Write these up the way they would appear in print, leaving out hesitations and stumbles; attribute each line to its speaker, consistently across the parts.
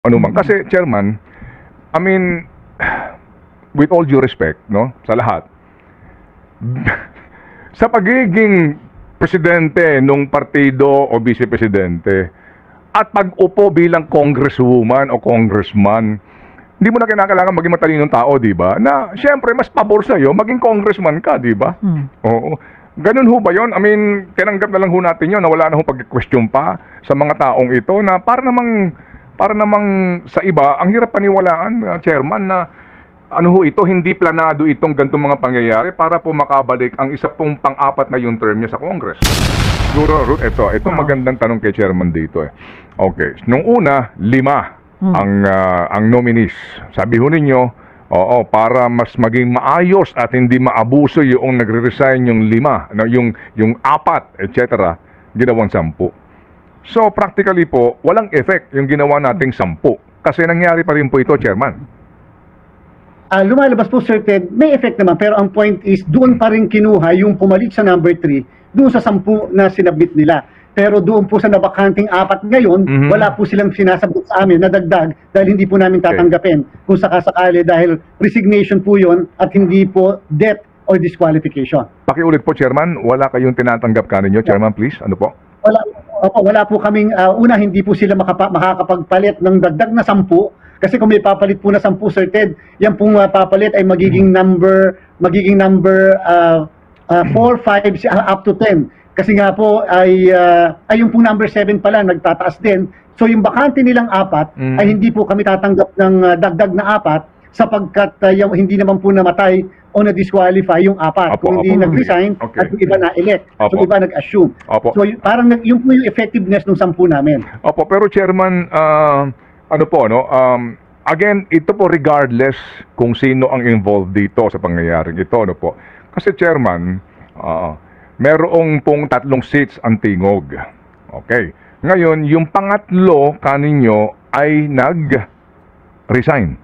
Speaker 1: Ano man. Kasi, Chairman, I mean, with all due respect, no, sa lahat, sa pagiging presidente nung partido o vice-presidente at pag-upo bilang congresswoman o congressman, hindi mo na kinakailangan maging matalinong tao, di ba? Na, syempre, mas pabor sa'yo, maging congressman ka, di ba? Oo. Ganun ho ba yun? I mean, tinanggap na lang ho natin yun na wala na ho pag-question pa sa mga taong ito na para namang sa iba, ang hirap paniwalaan, Chairman, na ano ho ito, hindi planado itong ganitong mga pangyayari para po makabalik ang isa pong pang-apat na yung term niya sa Congress. Siguro, Ruth, ito magandang tanong kay Chairman dito. Okay, nung una, 5 ang nominees. Sabi ho ninyo, oo, para mas maging maayos at hindi maabuso yung nagre-resign yung 5, no, yung 4, etc., ginawang 10. So, practically po, walang effect yung ginawa nating 10. Kasi nangyari pa rin po ito, Chairman.
Speaker 2: Lumalabas po, Sir Ted, may effect naman. Pero ang point is, doon pa rin kinuha yung pumalit sa number 3, doon sa 10 na sinabit nila. Pero doon po sa nabakanting 4 ngayon, wala po silang sinasabot sa amin na dagdag dahil hindi po namin tatanggapin kung sakasakali dahil resignation po yon at hindi po death or disqualification.
Speaker 1: Pakiulit po, Chairman, wala kayong tinatanggap ka ninyo, Chairman, please. Ano po?
Speaker 2: Wala po kaming, una, hindi po sila makakapagpalit ng dagdag na 10. Kasi kung may papalit po na 10, Sir Ted, yan pong papalit ay magiging number 4, 5, up to 10. Kasi nga po ay yung pong number 7 pala nagtataas din. So yung bakante nilang 4 ay hindi po kami tatanggap ng dagdag na 4 sapagkat hindi naman po namatay o na-disqualify yung 4. Kung hindi nag-resign at yung iba na-elect. So yung iba nag-assume. So parang yung po yung effectiveness ng 10 namin.
Speaker 1: Opo, pero Chairman, ano po, no? Again, ito po regardless kung sino ang involved dito sa pangyayaring ito, no po. Kasi Chairman, merong pong 3 seats ang tingog. Okay. Ngayon, yung pangatlo kaninyo ay nag-resign.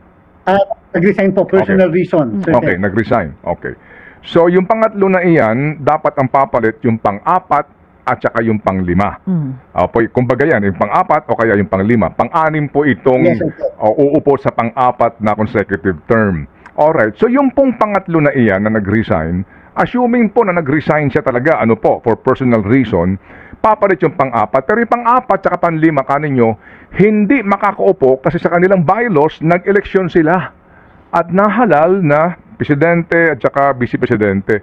Speaker 2: Nag-resign po, personal reason.
Speaker 1: Okay, nag-resign. Okay. So, yung pangatlo na iyan, dapat ang papalit yung pang-4 at saka yung pang-5. Kumbaga yan, yung pang-4 o kaya yung pang-5. Pang-6 po itong uupo sa pang-4 na consecutive term. Alright, so yung pong pangatlo na iyan na nag-resign, assuming po na nag-resign siya talaga, ano po, for personal reason, papalit yung pang-4. Pero yung pang-4 at saka pang-5 kaninyo, hindi makakaupo kasi sa kanilang bylaws, nag-eleksyon sila. At nahalal na presidente at saka vice-presidente.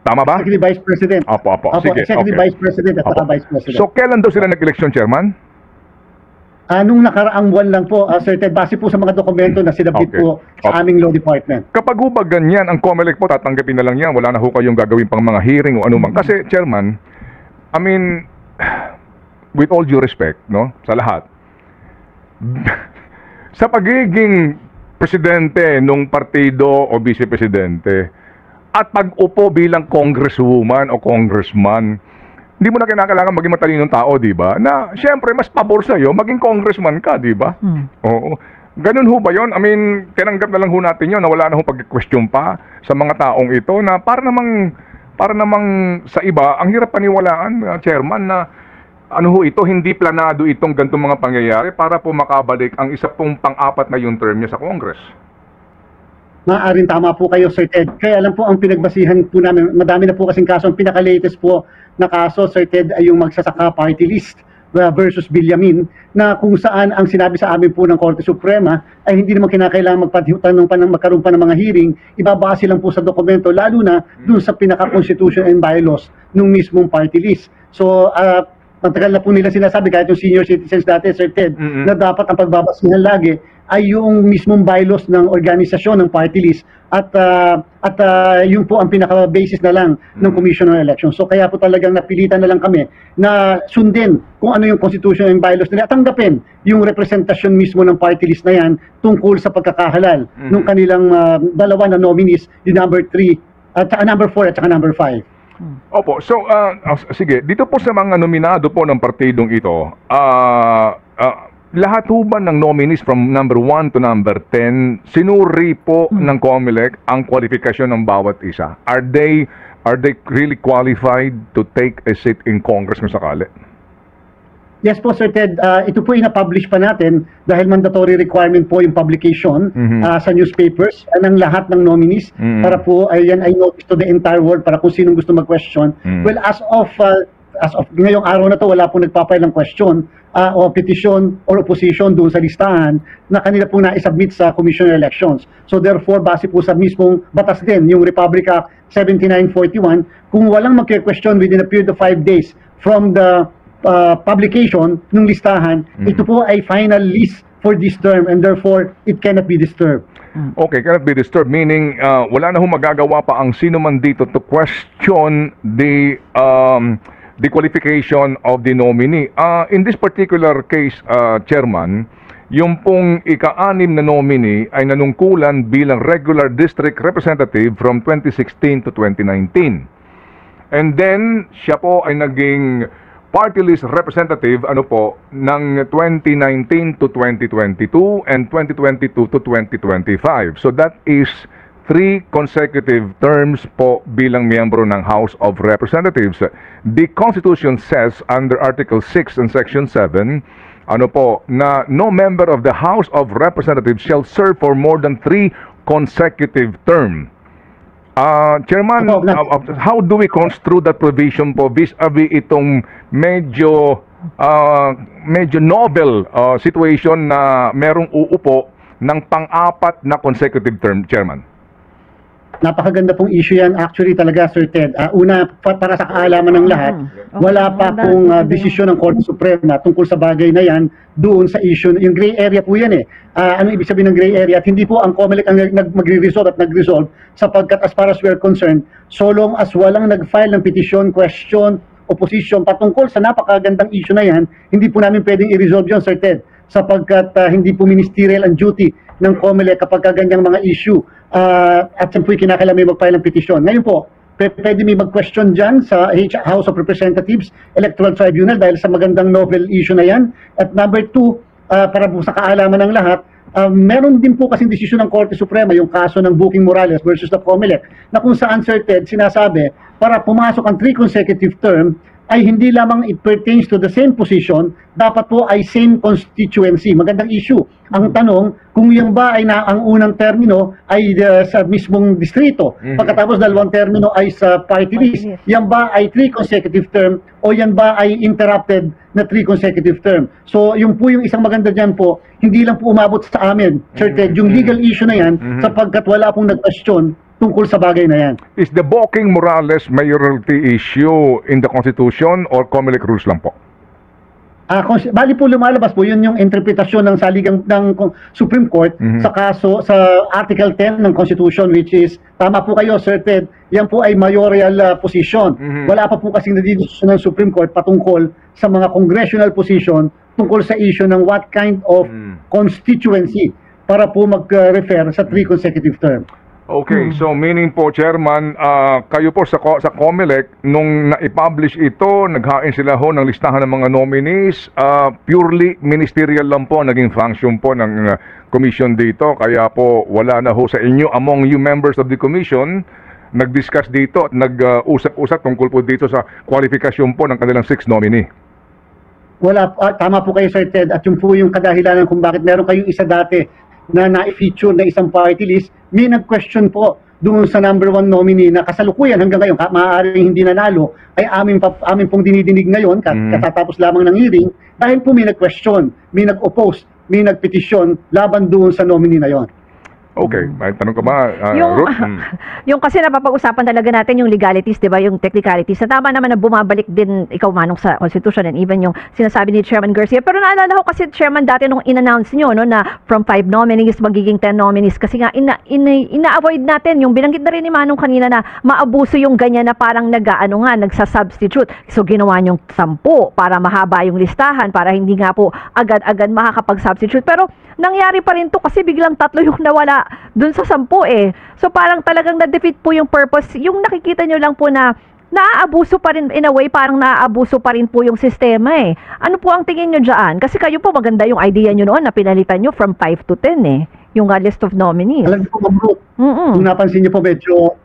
Speaker 1: Tama ba?
Speaker 2: Executive Vice President.
Speaker 1: Opo. Sige,
Speaker 2: Executive Vice President at saka Vice President.
Speaker 1: So, kailan daw sila nag-eleksyon, Chairman?
Speaker 2: Nung nakaraang buwan lang po, Sir Ted, base po sa mga dokumento na sinabit po sa aming law department.
Speaker 1: Kapag hubag ganyan, ang COMELEC po, tatanggapin na lang yan. Wala na ho kayong gagawin pang mga hearing o anumang. Kasi, Chairman, I mean, with all due respect, no, sa lahat, sa pagiging presidente nung partido o vice-presidente at pag-upo bilang congresswoman o congressman, hindi mo na kinakailangan maging matalinong tao, di ba? Na, syempre, mas pabor sa'yo, maging congressman ka, di ba? Oo. Ganun ho ba yun? I mean, tinanggap na lang ho natin yun na wala na ho pag-question pa sa mga taong ito na para namang sa iba, ang hirap paniwalaan, Chairman, na ano ho ito, hindi planado itong ganitong mga pangyayari para po makabalik ang isa pong pang-4 na yung term niya sa Congress.
Speaker 2: Maaaring tama po kayo, Sir Ted. Kaya alam po ang pinagbasihan po namin, madami na po kasing kaso. Ang pinaka-latest po na kaso, Sir Ted, ay yung magsasaka party list versus Villamin, na kung saan ang sinabi sa amin po ng Korte Suprema ay hindi naman kinakailangan magkaroon pa ng mga hearing, ibabase lang po sa dokumento, lalo na dun sa pinaka-constitution and bylaws ng mismong party list. So, matagal na po nila sinasabi, kahit yung senior citizens dati, Sir Ted, na dapat ang pagbabasihan lagi ay yung mismong bylaws ng organisasyon ng party list at yun po ang pinaka-basis na lang ng Commission on Elections. So kaya po talagang napilitan na lang kami na sundin kung ano yung constitution and bylaws nila at tanggapin yung representasyon mismo ng party list na yan tungkol sa pagkakahalal ng kanilang dalawa na nominees, yung number 3 at number 4 at saka number 5.
Speaker 1: Opo, so sige, dito po sa mga nominado po ng partidong ito, lahat po ba ng nominees from number 1 to number 10, sinuri po ng COMELEC ang kwalifikasyon ng bawat isa? Are they really qualified to take a seat in Congress kung sakali?
Speaker 2: Yes po, Sir Ted. Ito po ina-publish pa natin dahil mandatory requirement po yung publication sa newspapers ng lahat ng nominees para po yan ay notice to the entire world para kung sinong gusto mag-question. Well, as of ngayong araw na to, wala pong nagpapile ng question o petition or opposition doon sa listahan na kanila pong na-submit sa Commission on Elections. So therefore, base po sa mismong batas din, yung Republic Act 7941, kung walang mag-question within a period of 5 days from the publication ng listahan, ito po ay final list for this term and therefore it cannot be disturbed.
Speaker 1: Okay, cannot be disturbed, meaning wala na hong magagawa pa ang sino man dito to question the qualification of the nominee. In this particular case, Chairman, yung pong ika-anim na nominee ay nanungkulan bilang regular district representative from 2016 to 2019. And then, siya po ay naging party list representative ng 2019 to 2022 and 2022 to 2025. So that is 3 consecutive terms po bilang miyembro ng House of Representatives. The Constitution says under Article 6 and Section 7 na no member of the House of Representatives shall serve for more than 3 consecutive terms. Chairman, how do we construe that provision po vis-a-vis itong medyo novel situation na merong uupo ng pang-apat na consecutive term, Chairman?
Speaker 2: Napakaganda pong issue yan actually talaga, Sir Ted. Una, para sa kaalaman ng lahat, wala pa pong desisyon ng Korte Suprema tungkol sa bagay na yan doon sa issue. Yung gray area po yan eh. Ano ibig sabihin ng gray area? At hindi po ang COMELEC ang magre-resolve at nag-resolve sapagkat as far as we are concerned, so long as walang nag-file ng petition, question, opposition patungkol sa napakagandang issue na yan, hindi po namin pwedeng i-resolve yun, Sir Ted, sapagkat hindi po ministerial ang duty ng COMELEC kapag kaganyang mga issue. At yan po'y kinakailangan may mag-file ng petition. Ngayon po, pwede may mag-question dyan sa House of Representatives Electoral Tribunal dahil sa magandang novel issue na yan. At number 2, para po sa kaalaman ng lahat, meron din po kasing desisyon ng Korte Suprema, yung kaso ng Booking Morales versus the COMELEC, na kung saan, Sir Ted, sinasabi, para pumasok ang 3 consecutive term, ay hindi lamang it pertains to the same position, dapat po ay same constituency. Magandang issue. Ang tanong, kung yan ba ay ang unang termino ay sa mismong distrito, pagkatapos dalawang termino ay sa party list, yan ba ay 3 consecutive term o yan ba ay interrupted na 3 consecutive term? So, yung po yung isang maganda dyan po, hindi lang po umabot sa amin, Sir Ted, yung legal issue na yan, sapagkat wala pong nag-question tungkol sa bagay na yan.
Speaker 1: Is the Booking Morales mayoralty issue in the Constitution or COMELEC rules lang po?
Speaker 2: Bali po lumalabas po, yun yung interpretasyon ng saligang ng Supreme Court sa kaso, sa Article 10 ng Constitution, which is, tama po kayo, Sir Ted, yan po ay mayoral position. Wala pa po kasing nadidesisyon ng Supreme Court patungkol sa mga congressional position tungkol sa issue ng what kind of constituency para po mag-refer sa 3 consecutive term.
Speaker 1: Okay, so meaning po, Chairman, kayo po sa COMELEC, nung na-publish ito, naghain sila ho ng listahan ng mga nominees, purely ministerial lang po, naging function po ng commission dito, kaya po wala na ho sa inyo, among you members of the commission, nag-discuss dito at nag-usap-usap tungkol po dito sa kwalifikasyon po ng kanilang 6 nominee.
Speaker 2: Wala, tama po kayo, Sir Ted, at yung po yung kadahilanan kung bakit meron kayong isa dati na na-feature na isang party list, may nag-question po doon sa number 1 nominee na kasalukuyan hanggang ngayon, maaaring hindi nanalo, ay amin pong dinidinig ngayon, katatapos lamang ng hearing, dahil po may nag-question, may nag-oppose, may nag-petition laban doon sa nominee na yon.
Speaker 1: Okay, may tanong ka ba,
Speaker 3: yung,
Speaker 1: Ruth?
Speaker 3: yung kasi napapag-usapan talaga natin yung legalities, di ba, yung technicalities. Na tama naman na bumabalik din ikaw manong sa Constitution and even yung sinasabi ni Chairman Garcia. Pero naalala ko kasi, Chairman, dati nung in-announce nyo, no, na from 5 nominees magiging 10 nominees. Kasi nga, ina-avoid natin, yung binanggit na rin ni Manong kanina na maabuso yung ganyan na parang nagsa-substitute. So, ginawa nyong 10 para mahaba yung listahan, para hindi nga po agad-agad makakapag-substitute. Pero, nangyari pa rin to kasi biglang 3 yung nawala dun sa 10 eh. So parang talagang na-defeat po yung purpose. Yung nakikita nyo lang po na naaabuso pa rin, in a way, parang naaabuso pa rin po yung sistema eh. Ano po ang tingin nyo dyan? Kasi kayo po maganda yung idea nyo noon na pinalitan nyo from 5 to 10 eh. yung list of nominees.
Speaker 2: Alam niyo po, Ma'am Ruth,
Speaker 3: Mm-mm.
Speaker 2: kung napansin niyo po, medyo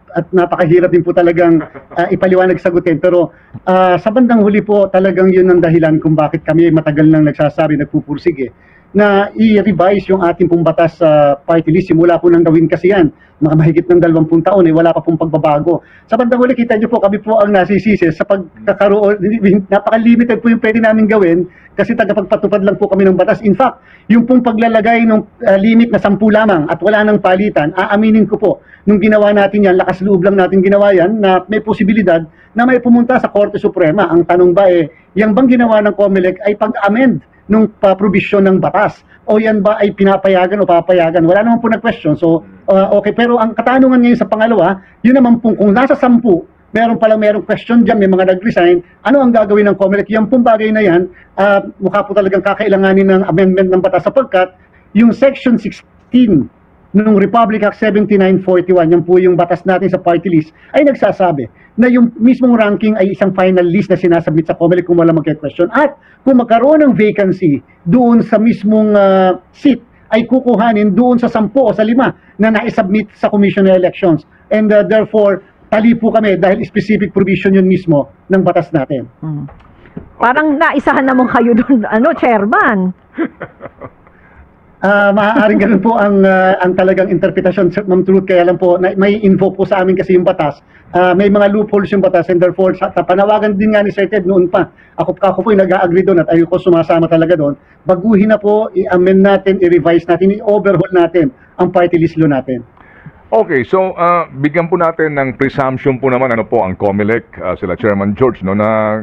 Speaker 2: at napakahirap din po talagang ipaliwanag sagutin. Pero sa bandang huli po, talagang yun ang dahilan kung bakit kami matagal nang nagsasabi, nagpupursige, na i-revise yung ating pong batas sa party list. Simula po nang gawin kasi yan, mga mahigit ng 20 taon, wala pa pong pagbabago. Sa bandang huli, kita niyo po, kami po ang nasisisi sa pagkakaroon, napaka-limited po yung pwede namin gawin kasi tagapagpatupad lang po kami ng batas. In fact, yung pong paglalagay ng limit na 10 lamang at wala nang palitan, aaminin ko po, nung ginawa natin yan, lakas loob lang natin ginawa yan, na may posibilidad na may pumunta sa Korte Suprema. Ang tanong ba yung bang ginawa ng COMELEC ay pag-amend nung provision ng batas? O yan ba ay pinapayagan o papayagan? Wala naman po na-question. So, okay. Pero ang katanungan ngayon sa pangalawa, yun naman po, kung nasa 10, merong question dyan, may mga nag-resign, ano ang gagawin ng COMELEC? Yung pong bagay na yan, mukha po talagang kakailanganin ng amendment ng batas sapagkat yung Section 16 nung Republic Act 7941, yan po yung batas natin sa party list, ay nagsasabi na yung mismong ranking ay isang final list na sinasubmit sa COMELEC kung wala mag-question. At kung magkaroon ng vacancy doon sa mismong seat, ay kukuhanin doon sa 10 o sa 5 na naisubmit sa Commission on Elections. And therefore, tali po kami dahil specific provision yun mismo ng batas natin.
Speaker 3: Parang naisahan naman kayo doon, chairman.
Speaker 2: Maaaring ganun po ang talagang interpretasyon, Ma'am Truth. Kaya lang po, may invoke po sa amin kasi yung batas. May mga loopholes yung batas and therefore, panawagan din nga ni Sir Ted noon pa. Ako po yung nag-agree doon at ayoko sumasama talaga doon. Baguhin na po, i-amend natin, i-revise natin, i-overhaul natin ang party list law natin.
Speaker 1: Okay, so bigyan po natin ng presumption po naman ano po ang COMELEC, sila Chairman George, no, na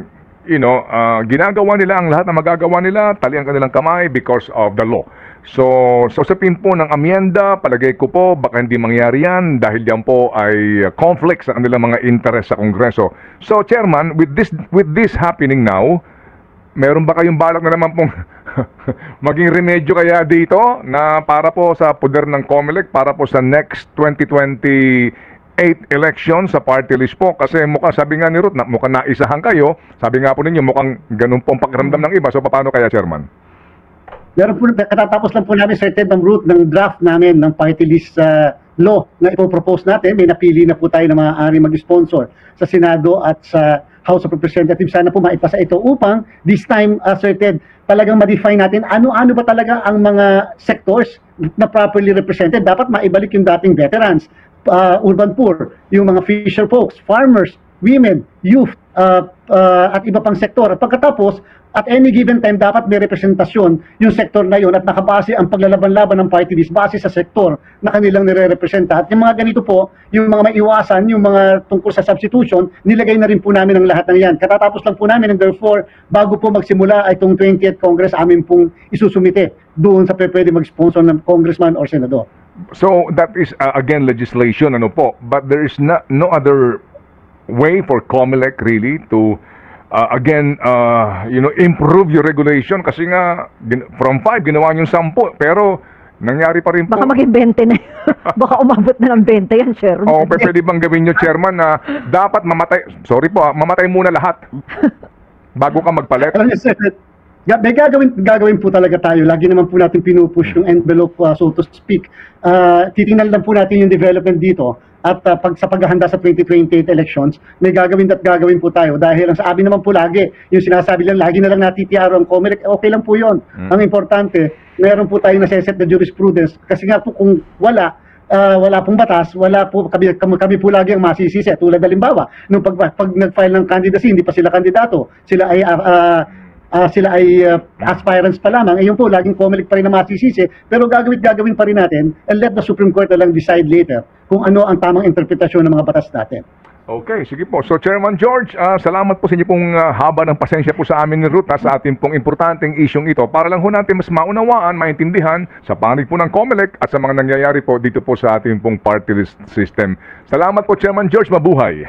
Speaker 1: ginagawa nila ang lahat na magagawa nila, talian kanilang kamay because of the law. So, sa usapin po ng amyenda, palagay ko po, baka hindi mangyari yan dahil yan po ay conflict sa kanilang mga interest sa Kongreso. So, Chairman, with this happening now, meron ba kayong balak na naman pong maging remedyo kaya dito na para po sa poder ng COMELEC, para po sa next 2028 election sa party list po? Kasi mukhang sabi nga ni Ruth, mukhang naisahan kayo. Sabi nga po ninyo, mukhang ganun po ang pakiramdam ng iba. So, paano kaya, Chairman?
Speaker 2: Meron po, katatapos lang po namin, Sir Ted, ng route ng draft namin ng party list law na ipopropose natin. May napili na po tayo na maaari mag-sponsor sa Senado at sa House of Representatives. Sana po maipasa ito upang this time, Sir Ted, talagang ma-define natin ano-ano ba talaga ang mga sectors na properly represented. Dapat maibalik yung dating veterans, urban poor, yung mga fisher folks, farmers, women, youth, at iba pang sektor. At pagkatapos, at any given time, dapat may representasyon yung sektor na yun at nakabase ang paglalaban-laban ng party list base sa sektor na kanilang nire-representa. At yung mga ganito po, yung mga maiwasan, yung mga tungkol sa substitution, nilagay na rin po namin ang lahat ng yan. Katatapos lang po namin and therefore, bago po magsimula itong 20th Congress, amin pong isusumite doon sa pwede mag-sponsor ng congressman or senador.
Speaker 1: So, that is, again, legislation, ano po. But there is no other way for COMELEC really to improve your regulation kasi nga from 5 ginawa yung 10 pero nangyari pa rin po.
Speaker 3: Baka maging 20 na. Baka umabot na ng 20 yan, Chairman.
Speaker 1: Oo, pwede bang gawin nyo, Chairman, na dapat mamatay muna lahat bago ka magpalit?
Speaker 2: Alam niyo, Sir, may gagawin po talaga tayo. Lagi naman po natin pinupush yung envelope, so to speak. Titingnan lang po natin yung development dito. At sa paghahanda sa 2028 elections, may gagawin po tayo. Dahil ang sabi naman po lagi, yung sinasabi lang, lagi na lang natitiaro ang COMELEC, okay lang po yun. Ang importante, meron po tayong naseset na jurisprudence. Kasi nga po kung wala pong batas, kami po lagi ang masisisi. Tulad halimbawa, nung pag nag-file ng candidacy, hindi pa sila kandidato. Sila ay aspirants pa lamang. Ayun po, laging COMELEC pa rin na masisisi. Pero gagawin pa rin natin and let the Supreme Court na lang decide later kung ano ang tamang interpretasyon ng mga batas natin.
Speaker 1: Okay, sige po. So, Chairman George, salamat po sa inyo pong haba ng pasensya po sa amin ni Ruth sa ating pong importanteng isyong ito para lang ho natin mas maunawaan, maintindihan sa panig po ng COMELEC at sa mga nangyayari po dito po sa ating pong party list system. Salamat po, Chairman George. Mabuhay!